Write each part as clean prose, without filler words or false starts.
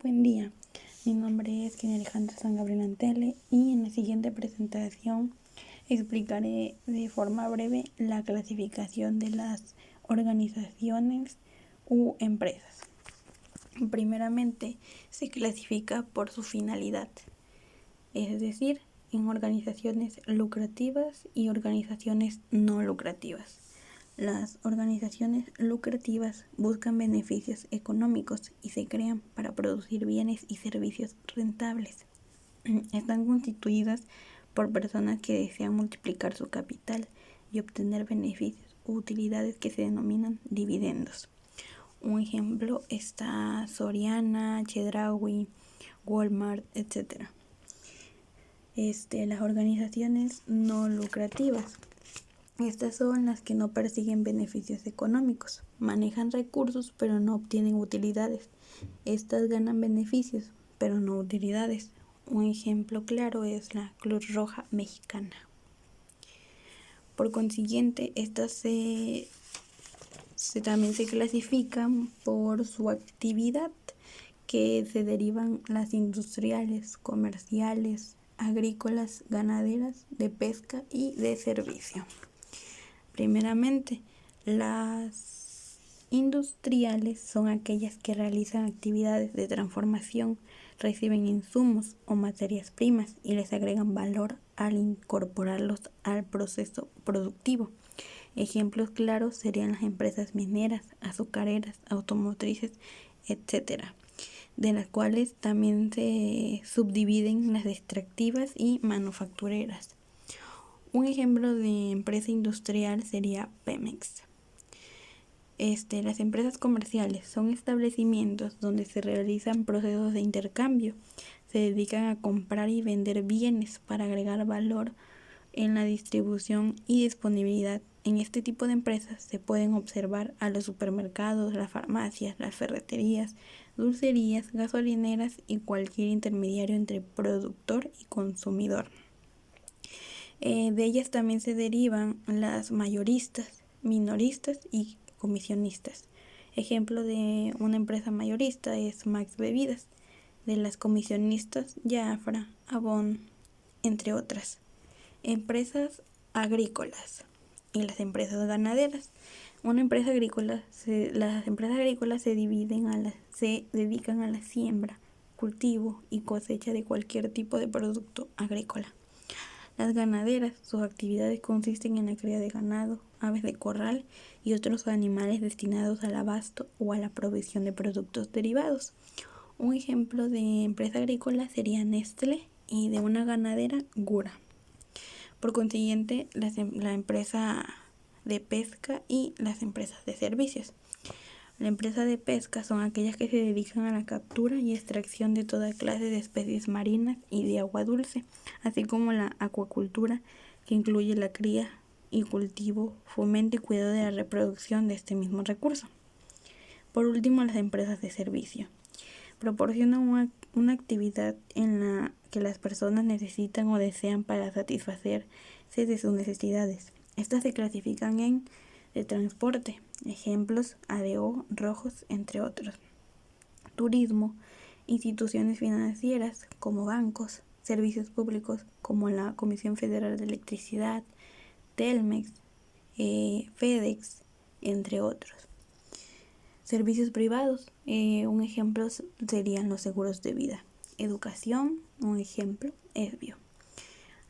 Buen día, mi nombre es Kenia Alejandra San Gabriel Antele y en la siguiente presentación explicaré de forma breve la clasificación de las organizaciones u empresas. Primeramente, se clasifica por su finalidad, es decir, en organizaciones lucrativas y organizaciones no lucrativas. Las organizaciones lucrativas buscan beneficios económicos y se crean para producir bienes y servicios rentables. Están constituidas por personas que desean multiplicar su capital y obtener beneficios u utilidades que se denominan dividendos. Un ejemplo está Soriana, Chedraui, Walmart, etc. Las organizaciones no lucrativas. Estas son las que no persiguen beneficios económicos, manejan recursos pero no obtienen utilidades. Estas ganan beneficios pero no utilidades. Un ejemplo claro es la Cruz Roja Mexicana. Por consiguiente, estas también se clasifican por su actividad, que se derivan las industriales, comerciales, agrícolas, ganaderas, de pesca y de servicio. Primeramente, las industriales son aquellas que realizan actividades de transformación, reciben insumos o materias primas y les agregan valor al incorporarlos al proceso productivo. Ejemplos claros serían las empresas mineras, azucareras, automotrices, etc., de las cuales también se subdividen las extractivas y manufactureras. Un ejemplo de empresa industrial sería Pemex. Las empresas comerciales son establecimientos donde se realizan procesos de intercambio. Se dedican a comprar y vender bienes para agregar valor en la distribución y disponibilidad. En este tipo de empresas se pueden observar a los supermercados, las farmacias, las ferreterías, dulcerías, gasolineras y cualquier intermediario entre productor y consumidor. De ellas también se derivan las mayoristas, minoristas y comisionistas. Ejemplo de una empresa mayorista es Max Bebidas, de las comisionistas Jafra, Avon, entre otras. Empresas agrícolas y las empresas ganaderas. Las empresas agrícolas se dedican a la siembra, cultivo y cosecha de cualquier tipo de producto agrícola. Las ganaderas, sus actividades consisten en la cría de ganado, aves de corral y otros animales destinados al abasto o a la provisión de productos derivados. Un ejemplo de empresa agrícola sería Nestlé y de una ganadera Gura. Por consiguiente, la empresa de pesca y las empresas de servicios. La empresa de pesca son aquellas que se dedican a la captura y extracción de toda clase de especies marinas y de agua dulce, así como la acuacultura, que incluye la cría y cultivo, fomento y cuidado de la reproducción de este mismo recurso. Por último, las empresas de servicio proporcionan una actividad en la que las personas necesitan o desean para satisfacerse de sus necesidades. Estas se clasifican en de transporte, ejemplos ADO, Rojos, entre otros. Turismo, instituciones financieras como bancos, servicios públicos como la Comisión Federal de Electricidad, Telmex, FedEx, entre otros. Servicios privados, un ejemplo serían los seguros de vida. Educación, un ejemplo, ESBIO,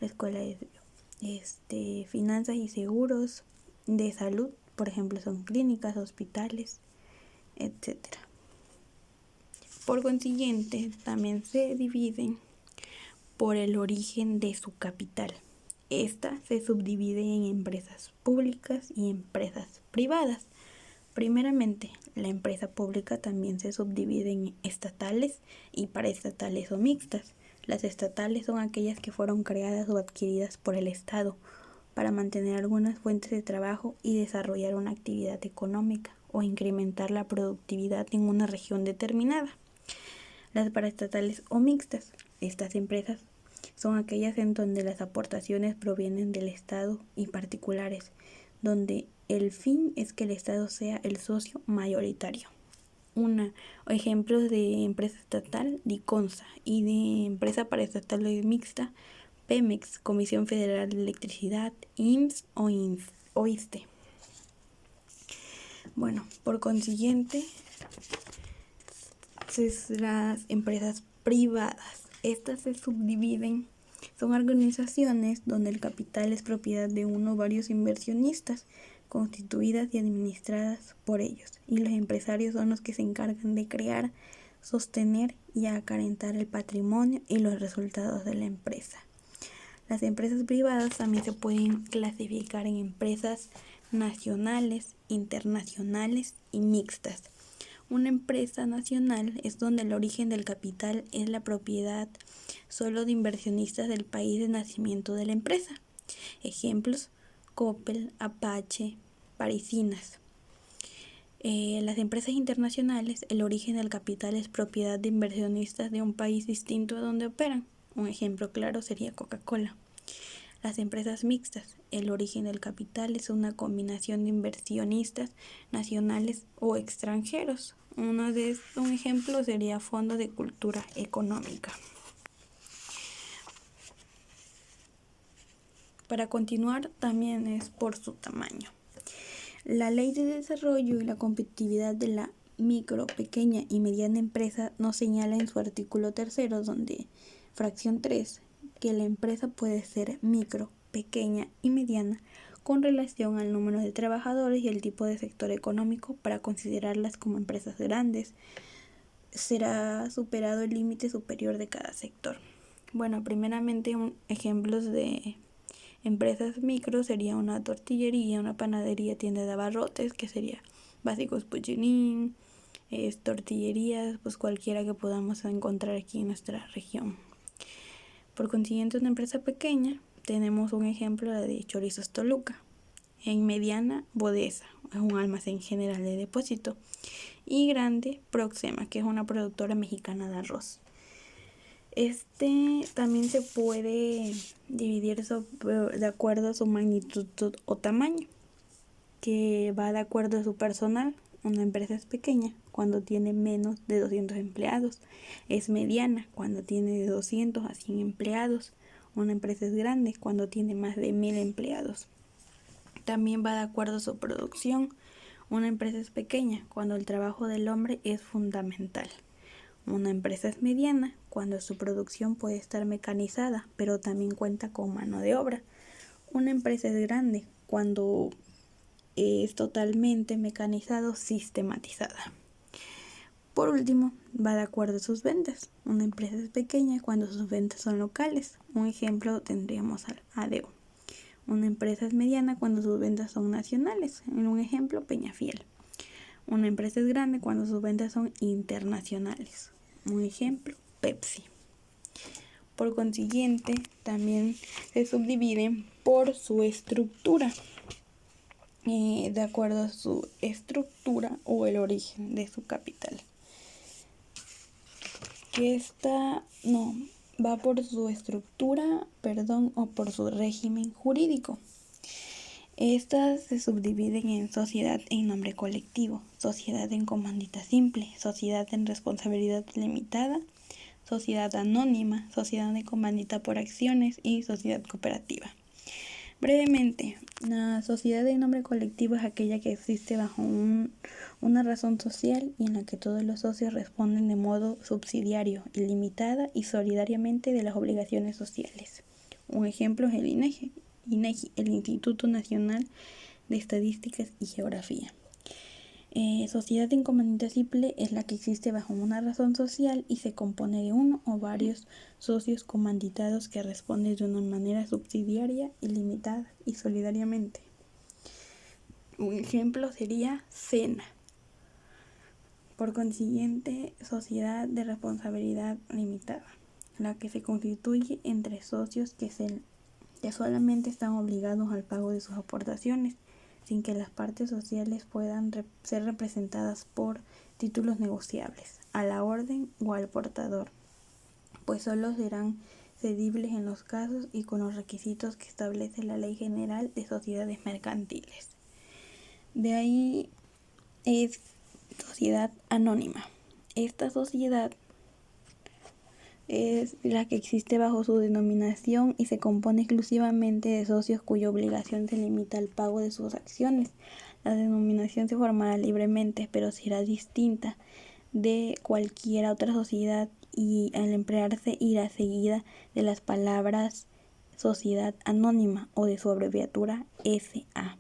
la escuela ESBIO. Finanzas y seguros de salud, por ejemplo, son clínicas, hospitales, etc. Por consiguiente, también se dividen por el origen de su capital. Esta se subdivide en empresas públicas y empresas privadas. Primeramente, la empresa pública también se subdivide en estatales y paraestatales o mixtas. Las estatales son aquellas que fueron creadas o adquiridas por el Estado para mantener algunas fuentes de trabajo y desarrollar una actividad económica o incrementar la productividad en una región determinada. Las paraestatales o mixtas. Estas empresas son aquellas en donde las aportaciones provienen del Estado y particulares, donde el fin es que el Estado sea el socio mayoritario. Ejemplos de empresa estatal, DICONSA, y de empresa paraestatal o mixta, Pemex, Comisión Federal de Electricidad, IMSS o ISSSTE. Bueno, por consiguiente, las empresas privadas. Estas se subdividen, son organizaciones donde el capital es propiedad de uno o varios inversionistas, constituidas y administradas por ellos, y los empresarios son los que se encargan de crear, sostener y acarentar el patrimonio y los resultados de la empresa. Las empresas privadas también se pueden clasificar en empresas nacionales, internacionales y mixtas. Una empresa nacional es donde el origen del capital es la propiedad solo de inversionistas del país de nacimiento de la empresa. Ejemplos: Coppel, Apache, Parisinas. Las empresas internacionales, el origen del capital es propiedad de inversionistas de un país distinto a donde operan. Un ejemplo claro sería Coca-Cola. Las empresas mixtas, el origen del capital es una combinación de inversionistas nacionales o extranjeros. Un ejemplo sería Fondo de Cultura Económica. Para continuar, también es por su tamaño. La Ley de Desarrollo y la Competitividad de la Micro, Pequeña y Mediana Empresa nos señala en su artículo 3, donde fracción 3, que la empresa puede ser micro, pequeña y mediana con relación al número de trabajadores y el tipo de sector económico. Para considerarlas como empresas grandes, será superado el límite superior de cada sector. Bueno, primeramente, ejemplos de empresas micro sería una tortillería, una panadería, tienda de abarrotes, que sería Básicos Puchilín, tortillerías, pues cualquiera que podamos encontrar aquí en nuestra región. Por consiguiente, una empresa pequeña, tenemos un ejemplo de Chorizos Toluca. En mediana, Bodesa, es un almacén general de depósito. Y grande, Proxema, que es una productora mexicana de arroz. También se puede dividir de acuerdo a su magnitud o tamaño, que va de acuerdo a su personal. Una empresa es pequeña cuando tiene menos de 200 empleados. Es mediana cuando tiene de 200 a 100 empleados. Una empresa es grande cuando tiene más de 1000 empleados. También va de acuerdo a su producción. Una empresa es pequeña cuando el trabajo del hombre es fundamental. Una empresa es mediana cuando su producción puede estar mecanizada, pero también cuenta con mano de obra. Una empresa es grande cuando es totalmente mecanizado, sistematizada. Por último, va de acuerdo a sus ventas. Una empresa es pequeña cuando sus ventas son locales. Un ejemplo tendríamos al ADO. Una empresa es mediana cuando sus ventas son nacionales. En un ejemplo, Peñafiel. Una empresa es grande cuando sus ventas son internacionales. Un ejemplo, Pepsi. Por consiguiente, también se subdividen por su estructura, de acuerdo a su estructura o el origen de su capital. Va por su estructura, o por su régimen jurídico. Estas se subdividen en sociedad en nombre colectivo, sociedad en comandita simple, sociedad en responsabilidad limitada, sociedad anónima, sociedad en comandita por acciones y sociedad cooperativa. Brevemente, la sociedad de nombre colectivo es aquella que existe bajo una razón social y en la que todos los socios responden de modo subsidiario, ilimitada y solidariamente de las obligaciones sociales. Un ejemplo es el INEGI, el Instituto Nacional de Estadísticas y Geografía. Sociedad en comandita simple es la que existe bajo una razón social y se compone de uno o varios socios comanditados que responden de una manera subsidiaria, ilimitada y solidariamente. Un ejemplo sería SENA. Por consiguiente, sociedad de responsabilidad limitada, la que se constituye entre socios que solamente están obligados al pago de sus aportaciones, sin que las partes sociales puedan ser representadas por títulos negociables, a la orden o al portador, pues solo serán cedibles en los casos y con los requisitos que establece la Ley General de Sociedades Mercantiles. De ahí es sociedad anónima. Esta sociedad es la que existe bajo su denominación y se compone exclusivamente de socios cuya obligación se limita al pago de sus acciones. La denominación se formará libremente, pero será distinta de cualquier otra sociedad y al emplearse irá seguida de las palabras sociedad anónima o de su abreviatura SA.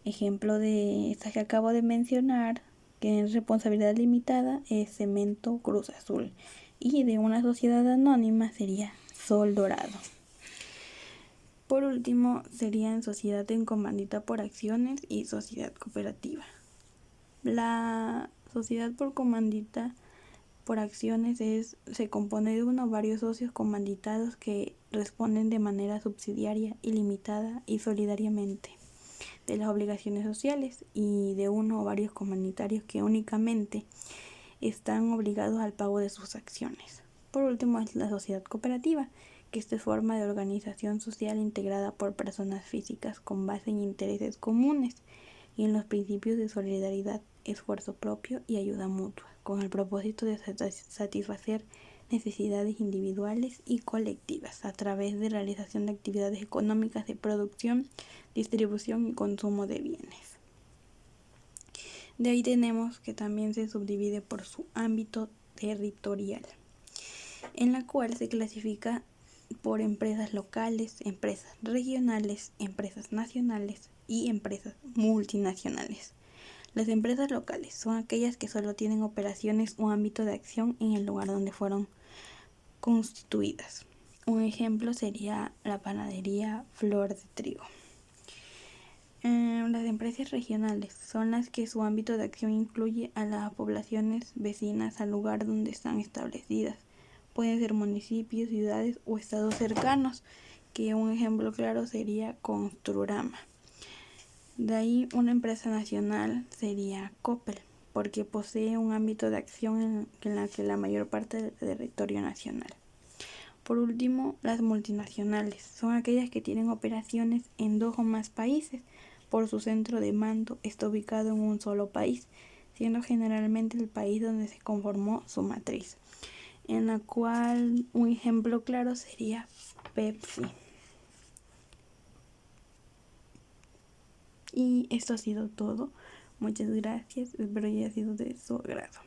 Ejemplo de esta que acabo de mencionar, que es responsabilidad limitada, es Cemento Cruz Azul. Y de una sociedad anónima sería Sol Dorado. Por último, serían sociedad en comandita por acciones y sociedad cooperativa. La sociedad por comandita por acciones se compone de uno o varios socios comanditados que responden de manera subsidiaria, ilimitada y solidariamente de las obligaciones sociales, y de uno o varios comunitarios que únicamente están obligados al pago de sus acciones. Por último es la sociedad cooperativa, que esta es forma de organización social integrada por personas físicas con base en intereses comunes y en los principios de solidaridad, esfuerzo propio y ayuda mutua, con el propósito de satisfacer necesidades individuales y colectivas a través de realización de actividades económicas de producción, distribución y consumo de bienes. De ahí tenemos que también se subdivide por su ámbito territorial, en la cual se clasifica por empresas locales, empresas regionales, empresas nacionales y empresas multinacionales. Las empresas locales son aquellas que solo tienen operaciones o ámbito de acción en el lugar donde fueron constituidas. Un ejemplo sería la panadería Flor de Trigo. Las empresas regionales son las que su ámbito de acción incluye a las poblaciones vecinas al lugar donde están establecidas. Pueden ser municipios, ciudades o estados cercanos, que un ejemplo claro sería Construrama. De ahí una empresa nacional sería Coppel, porque posee un ámbito de acción en la que la mayor parte del territorio nacional. Por último, las multinacionales son aquellas que tienen operaciones en 2 o más países. Por su centro de mando está ubicado en un solo país, siendo generalmente el país donde se conformó su matriz, en la cual un ejemplo claro sería Pepsi. Y esto ha sido todo. Muchas gracias, espero que haya sido de su agrado.